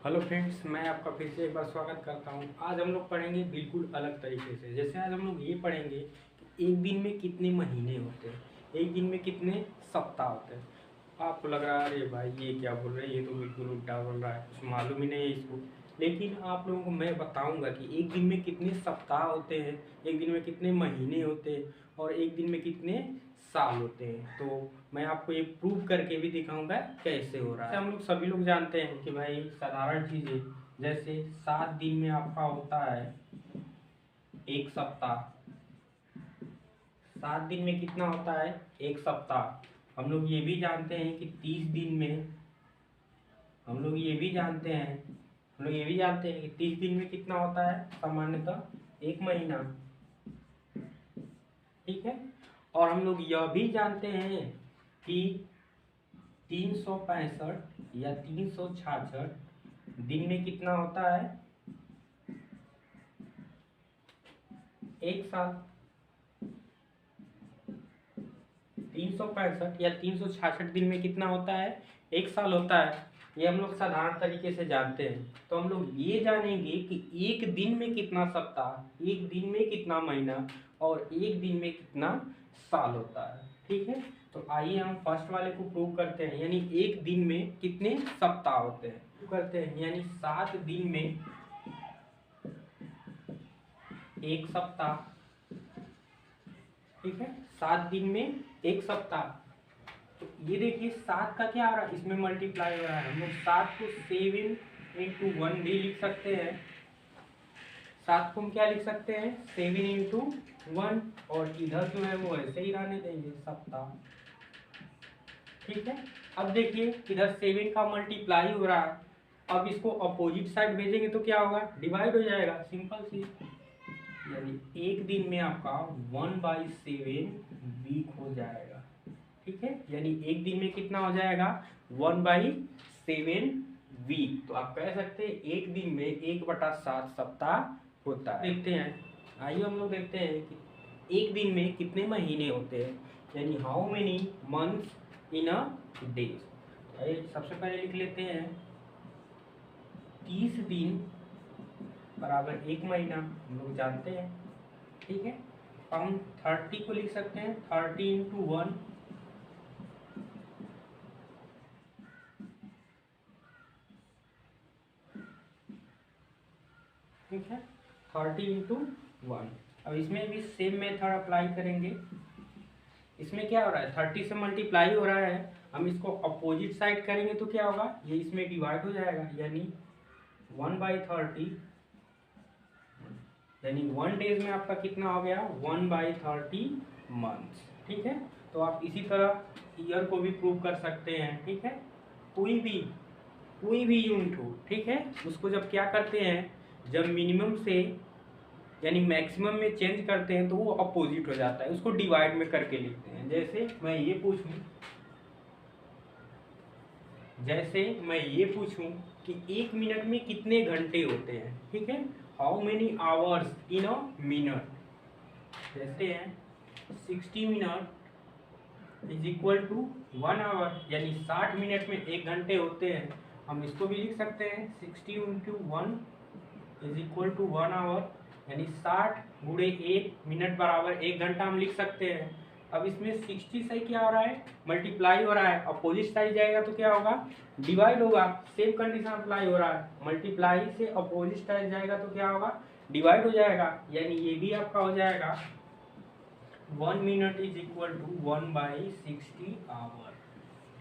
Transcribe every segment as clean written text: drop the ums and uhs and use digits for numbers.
Hello friends, मैं आपका फिर से एक बार स्वागत करता हूं। आज हम लोग पढ़ेंगे बिल्कुल अलग तरीके से। जैसे आज हम लोग ये पढ़ेंगे कि एक दिन में कितने महीने होते हैं, एक दिन में कितने सप्ताह होते हैं। आपको लग रहा है अरे भाई ये क्या बोल रहे हैं, ये तो बिल्कुल उल्टा बोल रहा है, कुछ मालूम ही नहीं है इसको। लेकिन आप लोगों को मैं बताऊंगा कि एक दिन में कितने सप्ताह होते हैं, एक दिन में कितने महीने होते हैं और एक दिन में कितने साल होते हैं। तो मैं आपको ये प्रूव करके भी दिखाऊंगा कैसे हो रहा है। हम लोग सभी लोग जानते हैं कि भाई साधारण चीज़ें, जैसे 7 दिन में आपका होता है एक सप्ताह। 7 दिन में कितना होता है एक सप्ताह। हम लोग ये भी जानते हैं कि 30 दिन में, हम लोग ये भी जानते हैं हम लोग ये भी जानते हैं कि 30 दिन में कितना होता है सामान्यतः एक महीना। ठीक है। और हम लोग यह भी जानते हैं कि 365 या 366 दिन में कितना होता है एक साल। 365 या 366 दिन में कितना होता है एक साल होता है। ये हम लोग साधारण तरीके से जानते हैं। तो हम लोग ये जानेंगे कि एक दिन में कितना सप्ताह, एक दिन में कितना महीना और एक दिन में कितना साल होता है। ठीक है। तो आइए हम फर्स्ट वाले को प्रूव करते हैं, यानी एक दिन में कितने सप्ताह होते हैं। प्रूव करते हैं, यानी 7 दिन में एक सप्ताह। ठीक है, 7 दिन में एक सप्ताह। तो ये देखिए 7 का क्या आ रहा है, इसमें मल्टीप्लाई हो रहा है। हम लोग 7 को 7 × 1 भी लिख सकते हैं। 7 को हम क्या लिख सकते हैं 7 × 1, और इधर जो है वो ऐसे ही रहने देंगे सप्ताह। ठीक है। अब देखिए इधर 7 का मल्टीप्लाई हो रहा है। अब इसको अपोजिट साइड भेजेंगे तो क्या होगा, डिवाइड हो जाएगा, सिंपल सी। यानी एक दिन में आपका 1/7 वीक हो जाएगा। ठीक है, यानी एक दिन में कितना हो जाएगा 1/7 वीक। तो आप कह सकते हैं एक दिन में 1/7 सप्ताह होता है। देखते हैं, आइए हम लोग देखते हैं कि एक दिन में कितने महीने होते हैं, यानी how many months in a days. आइए सबसे पहले लिख लेते हैं 30 दिन बराबर एक महीना, हम लोग जानते हैं। ठीक है, हम 30 को लिख सकते हैं 30 × 1। ठीक है, 30 × 1। अब इसमें भी सेम मेथड अप्लाई करेंगे। इसमें क्या हो रहा है 30 से मल्टीप्लाई हो रहा है, हम इसको अपोजिट साइड करेंगे तो क्या होगा, ये इसमें डिवाइड हो जाएगा, यानी 1/30, यानी 1 डेज में आपका कितना हो गया 1/30 मंथ्स। ठीक है। तो आप इसी तरह ईयर को भी प्रूव कर सकते हैं। ठीक है, कोई भी यूनिट हो, ठीक है, उसको जब क्या करते हैं, जब मिनिमम से यानी मैक्सिमम में चेंज करते हैं तो वो अपोजिट हो जाता है, उसको डिवाइड में करके लिखते हैं। जैसे मैं ये पूछूं कि एक मिनट में कितने घंटे होते हैं। ठीक है, how many hours in a minute. जैसे हैं 60 minute is equal to 1 hour, यानी 60 मिनट में 1 घंटे होते हैं। हम इसको भी लिख सकते हैं 60 × 1 इज इक्वल टू 1 आवर, यानी 60 × 1 मिनट बराबर 1 घंटा हम लिख सकते हैं। अब इसमें 60 से क्या हो रहा है मल्टीप्लाई हो रहा है, अपोजिट साइड जाएगा तो क्या होगा डिवाइड होगा। सेम कंडीशन अप्लाई हो रहा है, मल्टीप्लाई से अपोजिट साइड जाएगा तो क्या होगा डिवाइड हो जाएगा, यानी ये भी आपका हो जाएगा 1 minute is equal to 1/60 hour.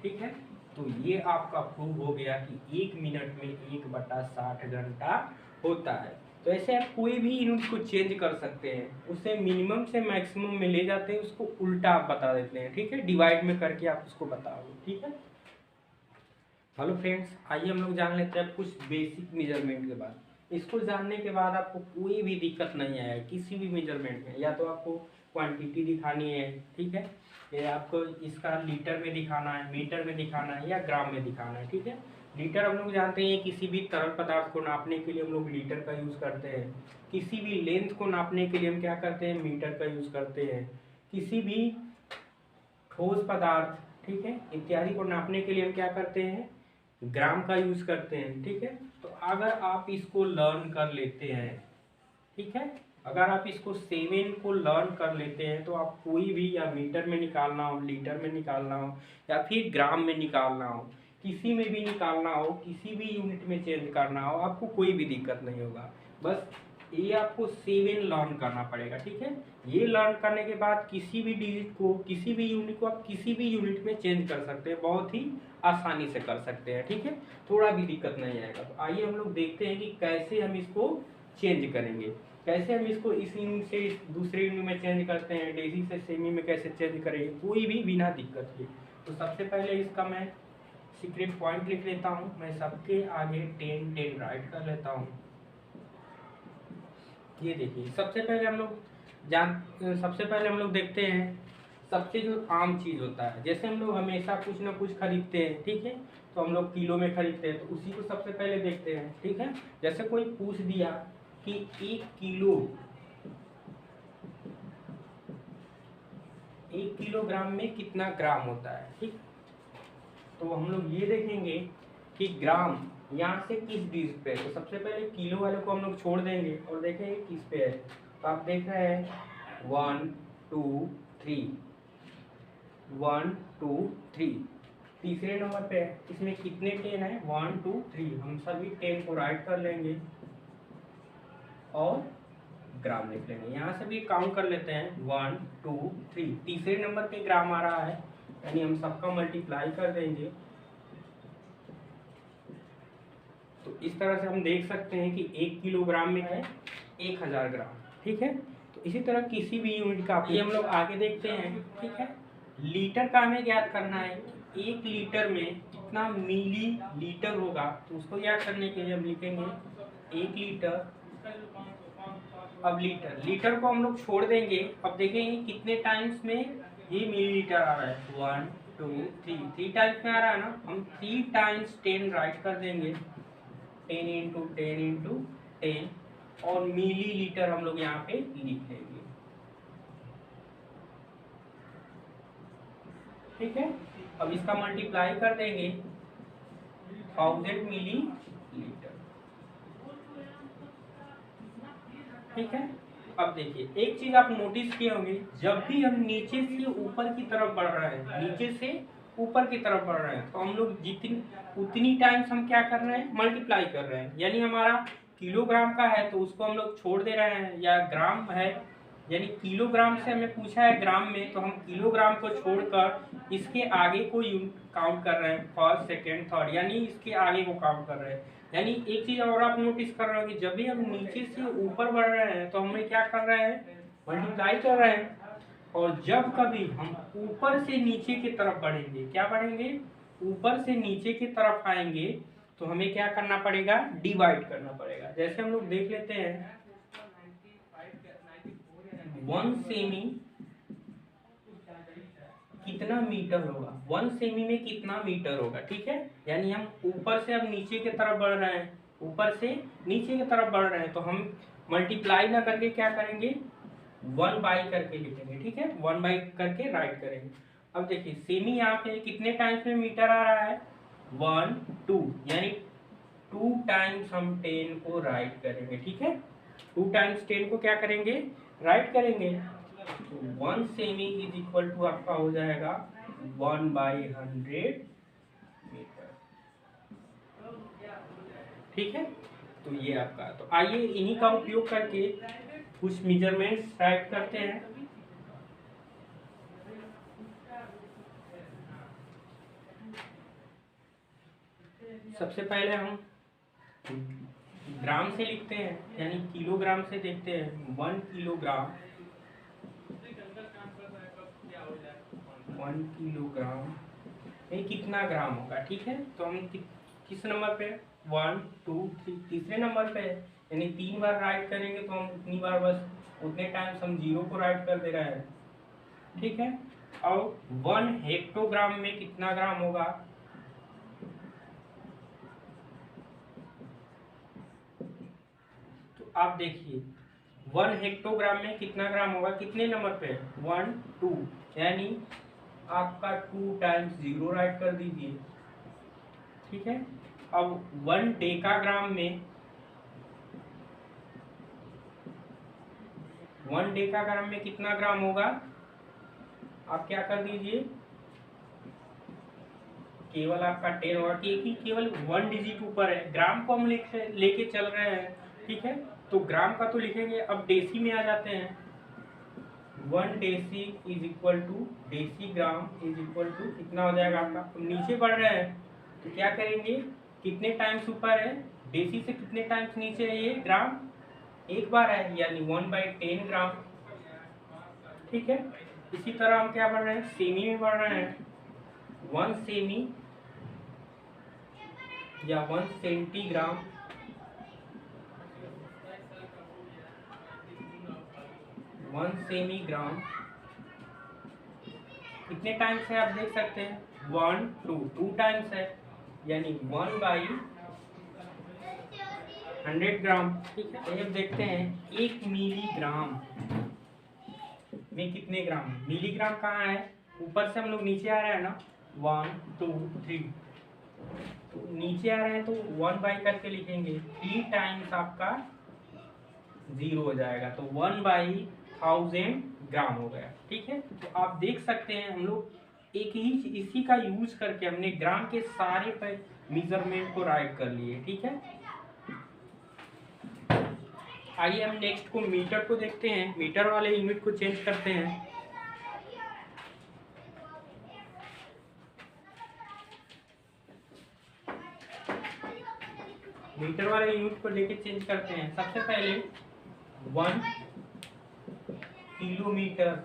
ठीक है, तो ये आपका प्रूव हो गया कि 1 मिनट में 1/60 घंटा होता है। तो ऐसे आप कोई भी यूनिट को चेंज कर सकते हैं, उसे मिनिमम से मैक्सिमम में ले जाते हैं, उसको उल्टा आप बता देते हैं। ठीक है, डिवाइड में करके आप उसको बताओगे। ठीक है। हेलो फ्रेंड्स, आइए हम लोग जान लेते हैं कुछ बेसिक मेजरमेंट के बाद। इसको जानने के बाद आपको कोई भी दिक्कत नहीं आएगा किसी भी मेजरमेंट में। या तो आपको क्वांटिटी दिखानी है, ठीक है, या आपको इसका लीटर में दिखाना है, मीटर में दिखाना है, या ग्राम में दिखाना है। ठीक है, लीटर हम लोग जानते हैं किसी भी तरल पदार्थ को नापने के लिए हम लोग लीटर का यूज़ करते हैं। किसी भी लेंथ को नापने के लिए हम क्या करते हैं मीटर का यूज़ करते हैं। किसी भी ठोस पदार्थ, ठीक है, इत्यादि को नापने के लिए हम क्या करते हैं ग्राम का यूज़ करते हैं, ठीक है। तो अगर आप इसको लर्न कर लेते हैं, ठीक है, अगर आप इसको 7 को लर्न कर लेते हैं तो आप कोई भी, या मीटर में निकालना हो, लीटर में निकालना हो, या फिर ग्राम में निकालना हो, किसी में भी निकालना हो, किसी भी यूनिट में चेंज करना हो, आपको कोई भी दिक्कत नहीं होगा। बस ये आपको 7 लर्न करना पड़ेगा, ठीक है। ये लर्न करने के बाद किसी भी डिजिट को, किसी भी यूनिट को आप किसी भी यूनिट में चेंज कर सकते हैं, बहुत ही आसानी से कर सकते हैं, ठीक है, थोड़ा भी दिक्कत नहीं आएगा। तो आइए हम लोग देखते हैं कि कैसे हम इसको चेंज करेंगे, कैसे हम इसको इस यूनिट से दूसरे यूनिट में चेंज करते हैं, डेसी से सेमी में कैसे चेंज करेंगे, कोई भी बिना दिक्कत के। तो सबसे पहले इसका मैं सीक्रेट पॉइंट लिख लेता हूँ, मैं सबके आगे 10 10 राइट कर लेता हूँ। ये देखिए, सबसे पहले हम लोग देखते हैं, सबसे जो आम चीज़ होता है, जैसे हम लोग हमेशा कुछ ना कुछ खरीदते हैं, ठीक है, तो हम लोग किलो में खरीदते हैं, तो उसी को सबसे पहले देखते हैं, ठीक है। जैसे कोई पूछ दिया कि 1 किलोग्राम में कितना ग्राम होता है, ठीक, तो हम लोग ये देखेंगे कि ग्राम यहाँ से किस डिजिट पे है। तो सबसे पहले किलो वाले को हम लोग छोड़ देंगे और देखेंगे किस पे है। तो आप देख रहे हैं 1 2 3, 1 2 3, तीसरे नंबर पे है। इसमें कितने 10 है? 1 2 3, हम सभी 10 को राइट कर लेंगे और ग्राम लिख लेंगे। यहाँ से भी काउंट कर लेते हैं 1 2 3, तीसरे नंबर पे ग्राम आ रहा है, यानी हम सबका मल्टीप्लाई कर देंगे। तो इस तरह से हम देख सकते हैं कि 1 किलोग्राम में है 1000 ग्राम, ठीक है। तो इसी तरह किसी भी यूनिट का ये हम लोग आगे देखते हैं, ठीक है। लीटर का हमें ज्ञात करना है कि 1 लीटर में कितना मिली लीटर होगा। तो उसको ज्ञात करने के लिए हम लिखेंगे 1 लीटर। अब लीटर को हम लोग छोड़ देंगे। अब देखेंगे कितने टाइम्स में ये मिलीलीटर आ रहा है। 1 2 3 टाइम्स में आ रहा है ना, हम 3 टाइम्स 10 राइट कर देंगे, 10 इंटू 10 इंटू 10, और मिलीलीटर हम लोग यहाँ पे लिख लेंगे, ठीक है। अब इसका मल्टीप्लाई कर देंगे 1000 मिलीलीटर, ठीक है। अब देखिए, एक चीज आप नोटिस किए होंगे, जब भी हम नीचे से ऊपर की तरफ बढ़ रहे हैं, नीचे से ऊपर की तरफ बढ़ रहे हैं, तो हम लोग जितनी उतनी टाइम्स हम क्या कर रहे हैं, मल्टीप्लाई कर रहे हैं। यानी हमारा किलोग्राम का है तो उसको हम लोग छोड़ दे रहे हैं, या ग्राम है, यानी किलोग्राम से हमें पूछा है ग्राम में, तो हम किलोग्राम को छोड़कर इसके आगे को काउंट कर रहे हैं, फर्स्ट सेकेंड थर्ड, यानी इसके आगे को काउंट कर रहे हैं। यानी एक चीज और आप नोटिस कर रहे हो कि जब भी हम नीचे से ऊपर बढ़ रहे हैं तो हमें क्या कर रहे हैं, मल्टीप्लाई कर रहे हैं। और जब कभी हम ऊपर से नीचे की तरफ बढ़ेंगे, क्या बढ़ेंगे, ऊपर से नीचे की तरफ आएंगे, तो हमें क्या करना पड़ेगा, डिवाइड करना पड़ेगा। जैसे हम लोग देख लेते हैं 1 सेमी कितना मीटर होगा, 1 सेमी में कितना मीटर होगा, ठीक है। यानी हम ऊपर से अब नीचे की तरफ बढ़ रहे हैं, ऊपर से नीचे की तरफ बढ़ रहे हैं, तो हम मल्टीप्लाई ना करके क्या करेंगे, 1 बाई करके लिखेंगे, ठीक है, 1 बाई करके राइट करेंगे। अब देखिए, सेमी यहाँ पे कितने टाइम्स में मीटर आ रहा है, 1 2, यानी 2 टाइम्स हम 10 को राइट करेंगे, ठीक है। 2 टाइम्स 10 को क्या करेंगे, राइट करेंगे। तो 1 सेमी इज इक्वल टू आपका हो जाएगा 1/100 मीटर, ठीक है। तो ये आपका, तो आइए इन्हीं का उपयोग करके कुछ मेजरमेंट्स टाइप करते हैं। सबसे पहले हम ग्राम से लिखते हैं, यानी किलोग्राम से देखते हैं। 1 किलोग्राम, 1 किलोग्राम में कितना ग्राम होगा, ठीक है। तो हम किस नंबर पे, 1 2 3, तीसरे नंबर पे, यानी 3 बार राइट करेंगे, तो हम उतनी बार, बस उतने टाइम्स हम 0 को राइट कर दे रहे हैं, ठीक है। और 1 हेक्टोग्राम में कितना ग्राम होगा, तो आप देखिए 1 हेक्टोग्राम में कितना ग्राम होगा, कितने नंबर पे, 1 2, यानी आपका 2 टाइम्स 0 राइट कर दीजिए, ठीक है। अब 1 डेकाग्राम में 1 डेकाग्राम में कितना ग्राम होगा, आप क्या कर दीजिए, केवल आपका 10 होगा, क्योंकि केवल 1 डिजिट ऊपर है, ग्राम को हम लेके चल रहे हैं, ठीक है। तो ग्राम का तो लिखेंगे, अब डेसी में आ जाते हैं। 1 deci is equal to decigram is equal to कितना हो जाएगा आपका, तो नीचे बढ़ रहे हैं तो क्या करेंगे, कितने टाइम्स ऊपर है, डेसी से कितने टाइम्स नीचे है, ये ग्राम एक बार है, यानी 1/10 ग्राम, ठीक है। इसी तरह हम क्या बढ़ रहे हैं, सेमी में बढ़ रहे हैं। 1 सेमी या 1 सेंटीग्राम, 1 सेमीग्राम कितने टाइम्स है, आप देख सकते हैं 1 2 टाइम्स है, यानी 1/100 ग्राम, ठीक है। अब देखते हैं 1 मिलीग्राम में कितने ग्राम, मिलीग्राम कहाँ है, ऊपर से हम लोग नीचे आ रहे हैं ना, 1 2 3, तो नीचे आ रहे हैं तो 1 करके लिखेंगे, 3 टाइम्स आपका 0 हो जाएगा, तो 1/1000 ग्राम हो गया, ठीक है। तो आप देख सकते हैं हम लोग एक ही इसी का यूज करके हमने ग्राम के सारे मेजरमेंट को राइट कर लिए, ठीक है। आइए हम नेक्स्ट को मीटर को देखते हैं, मीटर वाले यूनिट को चेंज करते हैं। मीटर वाले यूनिट को लेके चेंज करते हैं। सबसे पहले 1 किलोमीटर,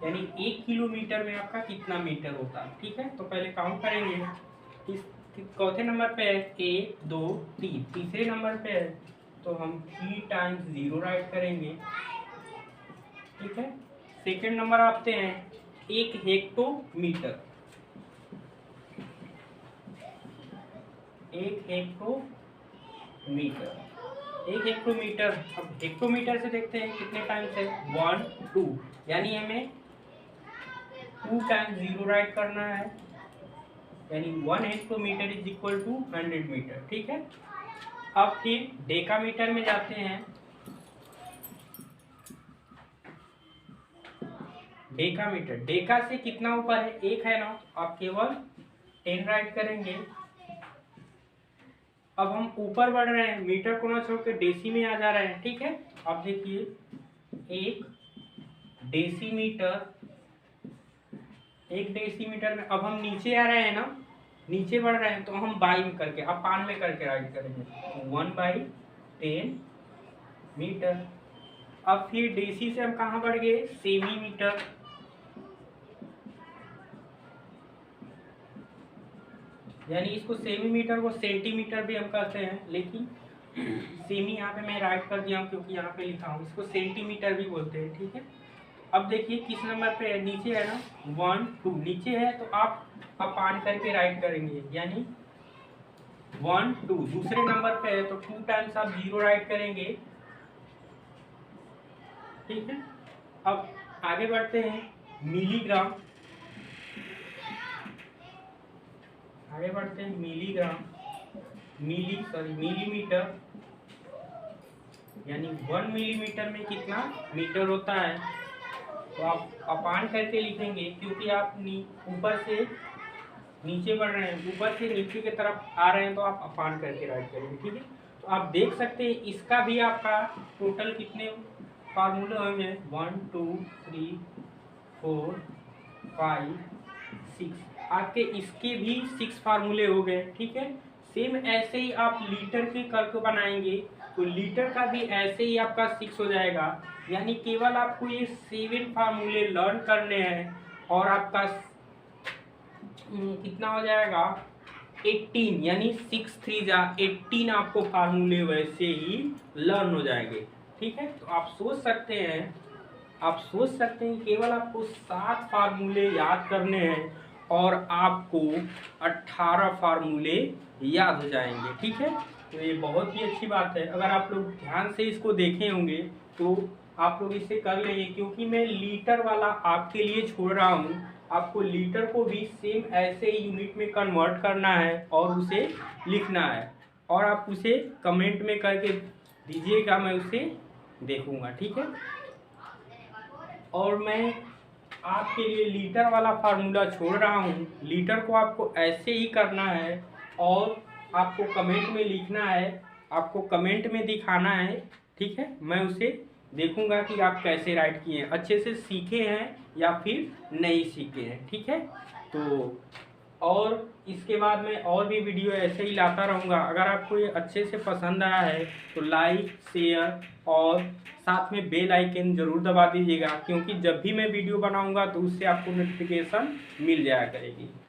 यानी 1 किलोमीटर में आपका कितना मीटर होता है, ठीक है। तो पहले काउंट करेंगे, इस चौथे नंबर पे है 1 2 3, तीसरे नंबर पे है तो हम 3 टाइम्स 0 राइट करेंगे, ठीक है। सेकेंड नंबर आते हैं 1 हेक्टोमीटर, 1 हेक्टोमीटर, 1 हेक्टोमीटर। अब हेक्टोमीटर से देखते हैं कितने टाइम्स है, 1 2, यानी हमें 2 टाइम्स 0 राइट करना है, यानी 1 hectometre is equal to 100 metre, ठीक है। अब फिर डेकामीटर में जाते हैं, डेकामीटर, डेका से कितना ऊपर है, 1 है ना, आप केवल 10 राइट करेंगे। अब हम ऊपर बढ़ रहे हैं, मीटर को ना छोड़ के डेसी में आ जा रहे हैं, ठीक है। आप देखिए 1 डेसीमीटर, 1 डेसीमीटर में अब हम नीचे आ रहे हैं ना, नीचे बढ़ रहे हैं तो हम बाई में करके अपान में करके राइट करेंगे, 1/10 मीटर। अब फिर डेसी से हम कहाँ बढ़ गए, सेमीमीटर, यानी इसको सेमीमीटर को सेंटीमीटर भी हम कहते हैं, लेकिन सेमी यहाँ पे मैं राइट कर दिया हूँ क्योंकि यहाँ पे लिखा हूँ, इसको सेंटीमीटर भी बोलते हैं, ठीक है। अब देखिए किस नंबर पे है, नीचे है ना, 1 2 नीचे है तो आप अपान करके राइट करेंगे, यानी 1 2, दूसरे नंबर पे है तो 2 टाइम्स आप 0 राइट करेंगे, ठीक है। अब आगे बढ़ते हैं, मिलीग्राम, आगे बढ़ते हैं मिलीग्राम, मिलीमीटर, यानी 1 मिलीमीटर में कितना मीटर होता है, तो आप अपान करके लिखेंगे क्योंकि आप ऊपर से नीचे बढ़ रहे हैं, ऊपर से नीचे की तरफ आ रहे हैं तो आप अपान करके राइट करेंगे, ठीक है। तो आप देख सकते हैं इसका भी आपका टोटल कितने फार्मूले होंगे, 1 2 3 4 5 6, आपके इसके भी 6 फार्मूले हो गए, ठीक है। सेम ऐसे ही आप लीटर के कर्व बनाएंगे तो लीटर का भी ऐसे ही आपका 6 हो जाएगा, यानी केवल आपको ये 7 फार्मूले लर्न करने हैं और आपका कितना हो जाएगा 18, यानी 6 3 जा 18 आपको फार्मूले वैसे ही लर्न हो जाएंगे, ठीक है। तो आप सोच सकते हैं केवल आपको 7 फार्मूले याद करने हैं और आपको 18 फार्मूले याद हो जाएंगे, ठीक है। तो ये बहुत ही अच्छी बात है, अगर आप लोग ध्यान से इसको देखे होंगे तो आप लोग इसे कर लेंगे, क्योंकि मैं लीटर वाला आपके लिए छोड़ रहा हूँ आपको लीटर को भी सेम ऐसे ही यूनिट में कन्वर्ट करना है और उसे लिखना है, और आप उसे कमेंट में करके दीजिएगा, मैं उसे देखूंगा, ठीक है। और मैं आपके लिए लीटर वाला फार्मूला छोड़ रहा हूँ। लीटर को आपको ऐसे ही करना है और आपको कमेंट में लिखना है, आपको कमेंट में दिखाना है, ठीक है। मैं उसे देखूंगा कि आप कैसे राइट किए हैं, अच्छे से सीखे हैं या फिर नहीं सीखे हैं, ठीक है। तो और इसके बाद मैं और भी वीडियो ऐसे ही लाता रहूँगा। अगर आपको ये अच्छे से पसंद आया है तो लाइक, शेयर और साथ में बेल आइकन ज़रूर दबा दीजिएगा, क्योंकि जब भी मैं वीडियो बनाऊँगा तो उससे आपको नोटिफिकेशन मिल जाया करेगी।